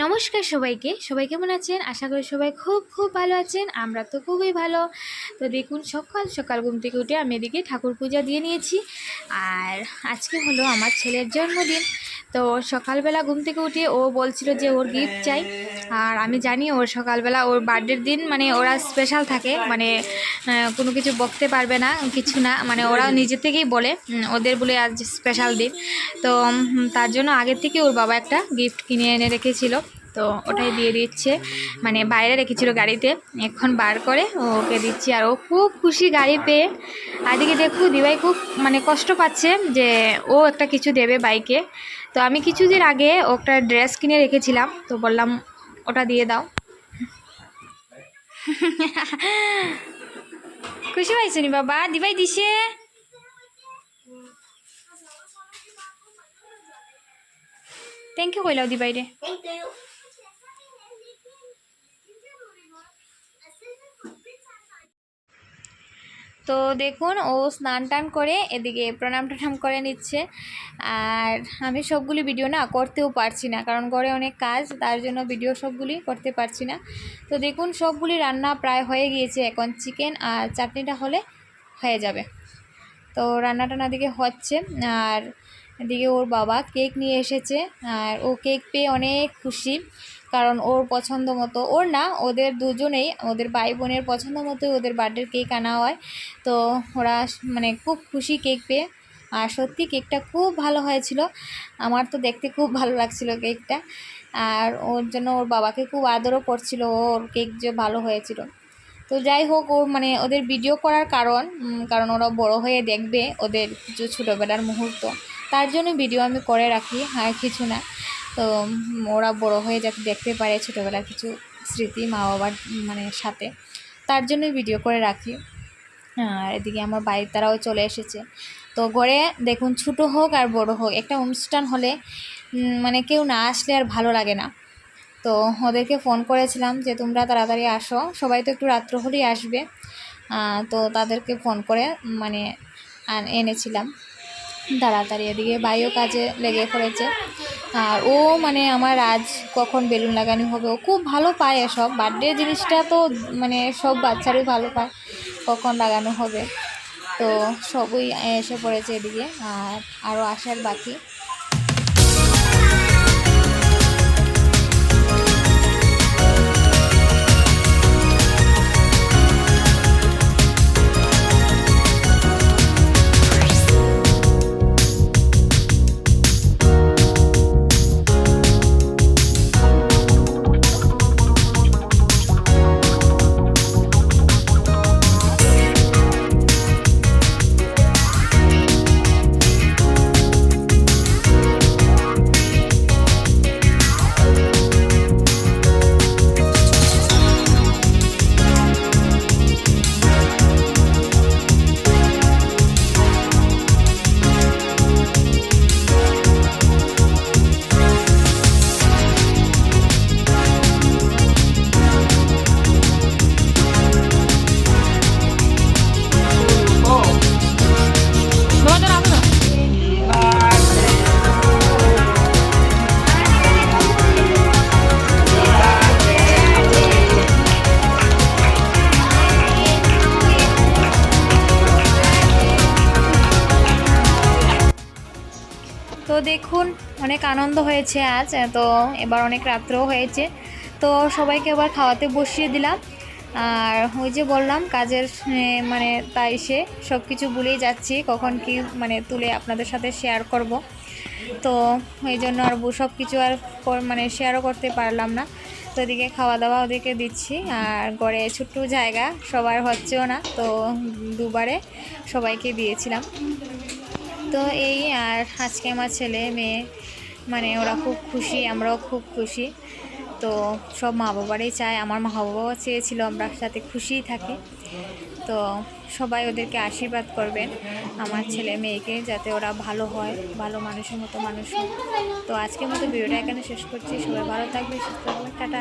নমস্কার সবাইকে। সবাই কেমন আছেন? আশা করি সবাই খুব খুব ভালো আছেন। আমরা তো খুবই ভালো। তো দেখুন, সকাল সকাল ঘুম থেকে উঠে আমি এদিকে ঠাকুর পূজা দিয়ে নিয়েছি। আর আজকে হলো আমার ছেলের জন্মদিন। তো সকালবেলা ঘুম থেকে উঠে ও বলছিল যে ওর গিফট চাই। আর আমি জানি ওর সকালবেলা ওর বার্থডের দিন মানে ওরা স্পেশাল থাকে, মানে কোনো কিছু বকতে পারবে না, কিছু না, মানে ওরা নিজে থেকেই বলে ওদের বলে আজ স্পেশাল দিন। তো তার জন্য আগের থেকে ওর বাবা একটা গিফট কিনে এনে রেখেছিল। তো ওটাই দিয়ে দিচ্ছে, মানে বাইরে রেখেছিল গাড়িতে, এখন বার করে ওকে দিচ্ছি। আর ও খুব খুশি গাড়ি পেয়ে। আর এদিকে দেখো দিবাই খুব মানে কষ্ট পাচ্ছে যে ও একটা কিছু দেবে বাইকে। তো আমি কিছুদিন আগে ওটা ড্রেস কিনে রেখেছিলাম, তো বললাম ওটা দিয়ে দাও। খুশি পাইছো নি বাবা? দিবাই দিছে। থ্যাংক ইউ কইলাও দিবাই রে। তো দেখুন ও স্নান টান করে এদিকে প্রণাম টনাম করে নিচ্ছে। আর আমি সবগুলি ভিডিও না করতেও পারছি না, কারণ ঘরে অনেক কাজ, তার জন্য ভিডিও সবগুলি করতে পারছি না। তো দেখুন সবগুলি রান্না প্রায় হয়ে গিয়েছে, এখন চিকেন আর চাটনিটা হলে হয়ে যাবে। তো রান্না টান্না দিকে হচ্ছে। আর এদিকে ওর বাবা কেক নিয়ে এসেছে, আর ও কেক পেয়ে অনেক খুশি, কারণ ওর পছন্দ মতো, ওর না ওদের দুজনেই, ওদের ভাই বোনের পছন্দ মতোই ওদের বার্থডের কেক আনা হয়। তো ওরা মানে খুব খুশি কেক পেয়ে। আর সত্যি কেকটা খুব ভালো হয়েছিল, আমার তো দেখতে খুব ভালো লাগছিল কেকটা। আর ওর জন্য ওর বাবাকে খুব আদরও করছিল, ওর কেক যে ভালো হয়েছিল। তো যাই হোক, ও মানে ওদের ভিডিও করার কারণ ওরা বড় হয়ে দেখবে ওদের যে ছোটোবেলার মুহূর্ত, তার জন্য ভিডিও আমি করে রাখি, আর কিছু না। তো ওরা বড় হয়ে যাতে দেখতে পারে ছোটোবেলার কিছু স্মৃতি মা বাবার মানে সাথে, তার জন্যই ভিডিও করে রাখি। আর এদিকে আমার বাড়ির তারাও চলে এসেছে। তো ঘরে দেখুন ছোটো হোক আর বড় হোক, একটা অনুষ্ঠান হলে মানে কেউ না আসলে আর ভালো লাগে না। তো ওদেরকে ফোন করেছিলাম যে তোমরা তাড়াতাড়ি আসো, সবাই তো একটু রাত্র হলেই আসবে। তো তাদেরকে ফোন করে মানে এনেছিলাম তাড়াতাড়ি। এদিকে ভাইও কাজে লেগে পড়েছে। আর ও মানে আমার আজ কখন বেলুন লাগানো হবে, ও খুব ভালো পায় এসব, বার্থডে জিনিসটা তো মানে সব বাচ্চারই ভালো পায়, কখন লাগানো হবে। তো সবই এসে পড়েছে এদিকে, আর আরও আসার বাকি। তো দেখুন অনেক আনন্দ হয়েছে আজ, তো এবার অনেক রাত্রেও হয়েছে। তো সবাইকে এবার খাওয়াতে বসিয়ে দিলাম। আর ওই যে বললাম কাজের মানে তাই সে সব কিছু ভুলেই যাচ্ছি, কখন কি মানে তুলে আপনাদের সাথে শেয়ার করব। তো এই জন্য আর সব কিছু আর মানে শেয়ারও করতে পারলাম না। তো এদিকে খাওয়া দাওয়া ওদিকে দিচ্ছি। আর ঘরে ছোট্ট জায়গা সবার হচ্ছেও না, তো দুবারে সবাইকে দিয়েছিলাম। তো এই আর আজকে আমার ছেলে মেয়ে মানে ওরা খুব খুশি, আমরাও খুব খুশি। তো সব মা বাবারাই চায়, আমার মা বাবাও চেয়েছিল আমরা সাথে খুশিই থাকি। তো সবাই ওদেরকে আশীর্বাদ করবেন আমার ছেলে মেয়েকে, যাতে ওরা ভালো হয়, ভালো মানুষের মতো মানুষ হয়। তো আজকের মতো ভিডিওটা এখানে শেষ করছি। সবাই ভালো থাকবে, সুস্থ থাকবে, টাটা।